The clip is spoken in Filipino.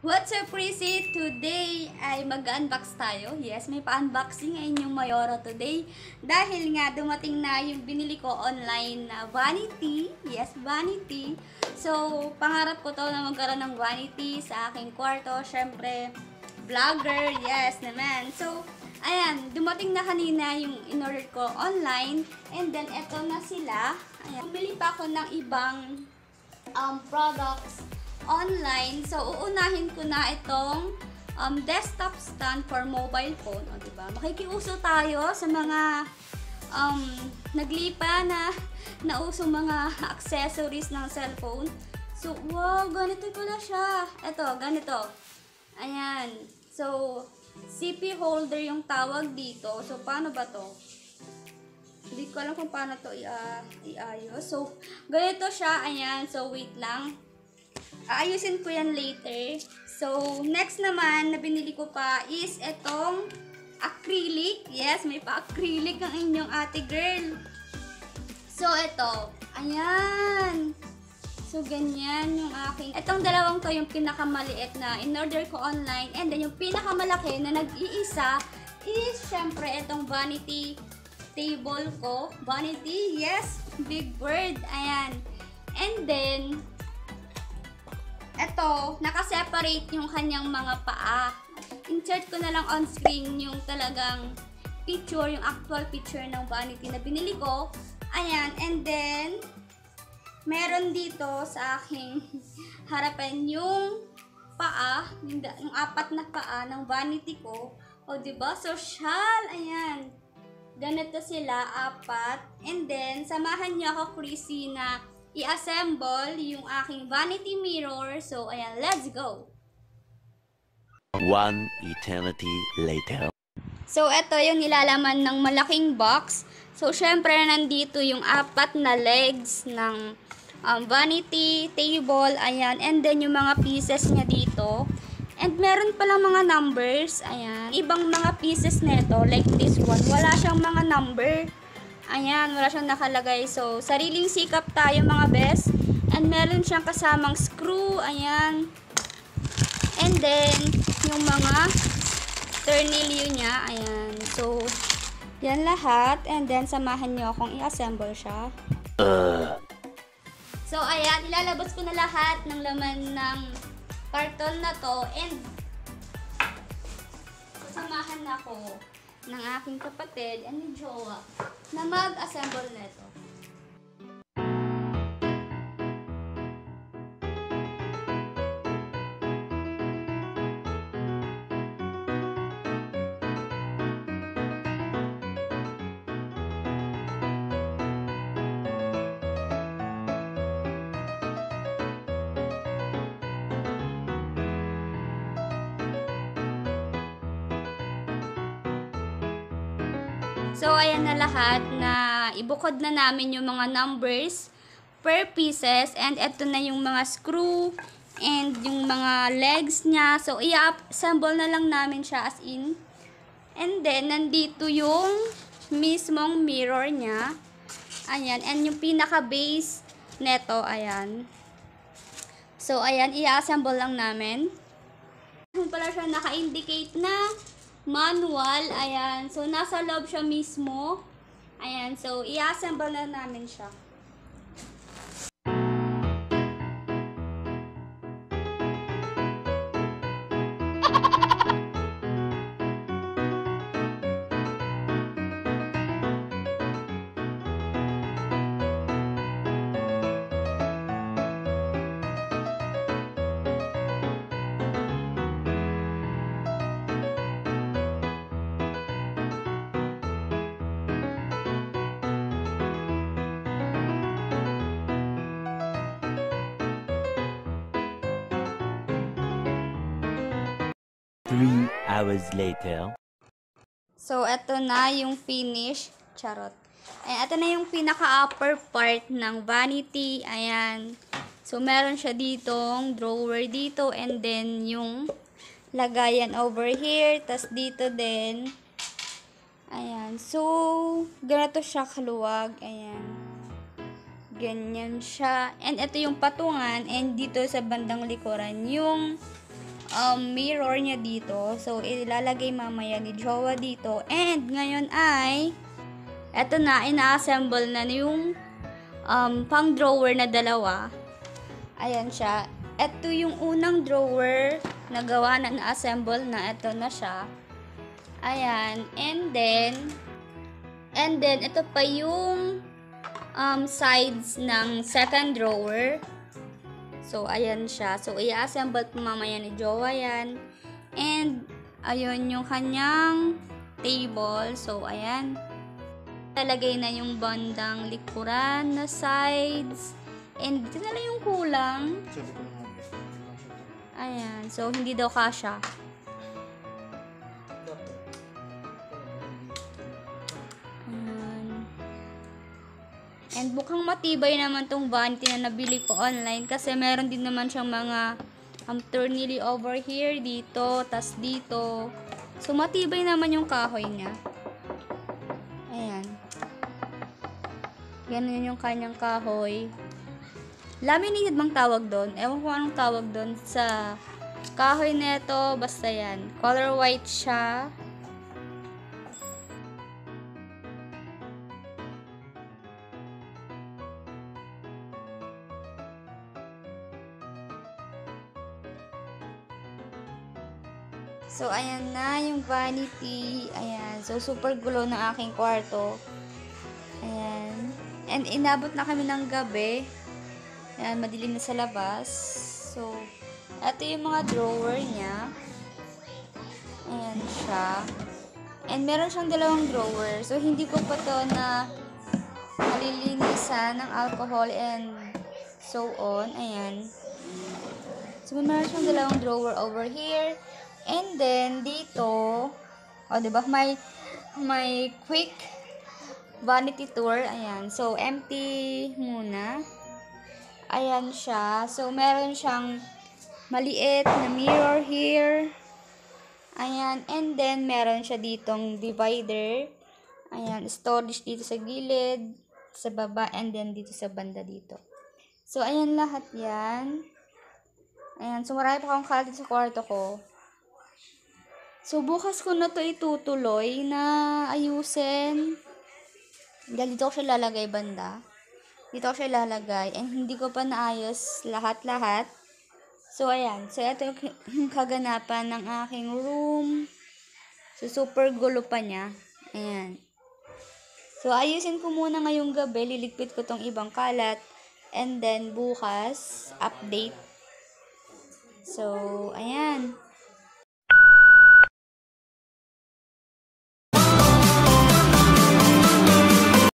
What's up, Prissy? Today ay mag-unbox tayo. Yes, may pa-unboxing ngayon yung Mayora today. Dahil nga dumating na yung binili ko online na vanity. Yes, vanity. So, pangarap ko to na magkaroon ng vanity sa aking kwarto. Syempre, vlogger. Yes naman. So, ayan, dumating na kanina yung in-order ko online. And then, eto na sila. Ayan, bumili pa ako ng ibang products online. So, uunahin ko na itong desktop stand for mobile phone. O, diba? Makikiuso tayo sa mga naglipa na nauso mga accessories ng cellphone. So, wow, ganito pala siya. Ito, ganito. Ayan. So, CP holder yung tawag dito. So, paano ba to? Hindi ko alam kung paano to iayos. So, ganito siya. Ayan. So, wait lang. Aayusin ko yan later. So, next naman na binili ko pa is itong acrylic. Yes, may pa-acrylic ang inyong ate girl. So, ito. Ayan. So, ganyan yung aking. Itong dalawang to yung pinakamaliit na in-order ko online. And then, yung pinakamalaki na nag-iisa is, syempre, itong vanity table ko. Vanity, yes. Big bird. Ayan. And then, eto, naka-separate yung kanyang mga paa. Insert ko na lang on screen yung talagang picture, yung actual picture ng vanity na binili ko. Ayan, and then, meron dito sa aking harapan yung paa, yung apat na paa ng vanity ko. O, diba? Social, ayan. Ganito sila, apat. And then, samahan niyo ako, Chrissy, na i-assemble yung aking vanity mirror. So, ayan, let's go! One eternity later. So, ito yung nilalaman ng malaking box. So, syempre, nandito yung apat na legs ng vanity table. Ayan, and then yung mga pieces niya dito. And meron palang mga numbers. Ayan, ibang mga pieces nito, like this one, wala siyang mga number. Ayan, wala siyang nakalagay. So, sariling sikap tayo mga best. And meron siyang kasamang screw. Ayan. And then, yung mga tornilyo niya. Ayan. So, yan lahat. And then, samahan niyo akong i-assemble siya. So, ayan. Ilalabas ko na lahat ng laman ng karton na to. And, samahan na ako ng aking kapatid and ni jowa na mag-assemble nito. So, ayan na lahat na ibukod na namin yung mga numbers per pieces. And ito na yung mga screw and yung mga legs niya. So, i-assemble na lang namin siya as in. And then, nandito yung mismong mirror niya. Ayan. And yung pinaka-base neto, ayan. So, ayan. I-assemble lang namin. Kung pala siya naka-indicate na manual, ayan. So, nasa loob siya mismo. Ayan. So, i-assemble na namin siya. Three hours later. So, eto na yung finish. Charot. Ayan, eto na yung pinaka-upper part ng vanity. Ayan. So, meron siya ditong drawer dito. And then, yung lagayan over here. Tas dito din. Ayan. So, ganito siya kaluwag. Ayan. Ganyan siya. And ito yung patungan. And dito sa bandang likuran, yung mirror niya dito. So, ilalagay mamaya ni Jowa dito. And, ngayon ay, eto na, ina-assemble na yung pang drawer na dalawa. Ayan siya. Ito yung unang drawer na gawa na na-assemble na. Ito na siya. Ayan. And then, ito pa yung sides ng second drawer. So, ayan siya. So, i-assemble po mamaya ni Jowa yan. And, ayun yung kanyang table. So, ayan. Talagay na yung bandang likuran na sides. And, dito na lang yung kulang. Ayan. So, hindi daw kasya. Ayan. And, mukhang matibay naman tong vanity na nabili ko online. Kasi, meron din naman siyang mga tornilyo over here, dito, tas dito. So, matibay naman yung kahoy niya. Ayan. Ganun yung kanyang kahoy. Laminated bang tawag doon? Ewan ko anong tawag doon sa kahoy neto. Basta yan. Color white siya. So, ayan na yung vanity. Ayan. So, super gulo ng aking kwarto. Ayan. And inabot na kami ng gabi. Ayan, madilim na sa labas. So, ito yung mga drawer niya. Ayan siya. And meron siyang dalawang drawer. So, hindi ko pa to na malilinisan ng alcohol and so on. Ayan. So, meron siyang dalawang drawer over here. And then, dito, diba, may quick vanity tour. Ayan. So, empty muna. Ayan siya. So, meron siyang maliit na mirror here. Ayan. And then, meron siya ditong divider. Ayan. Storage dito sa gilid, sa baba, and then dito sa banda dito. So, ayan lahat yan. Ayan. So, marami pa akong kalat sa kwarto ko. So, bukas ko na to itutuloy na ayusin. Dahil dito ko siya lalagay banda. Dito ko siya lalagay. And hindi ko pa naayos lahat-lahat. So, ayan. So, ito yung kaganapan ng aking room. So, super gulo pa niya. Ayan. So, ayusin ko muna ngayong gabi. Liligpit ko tong ibang kalat. And then, bukas, update. So, ayan.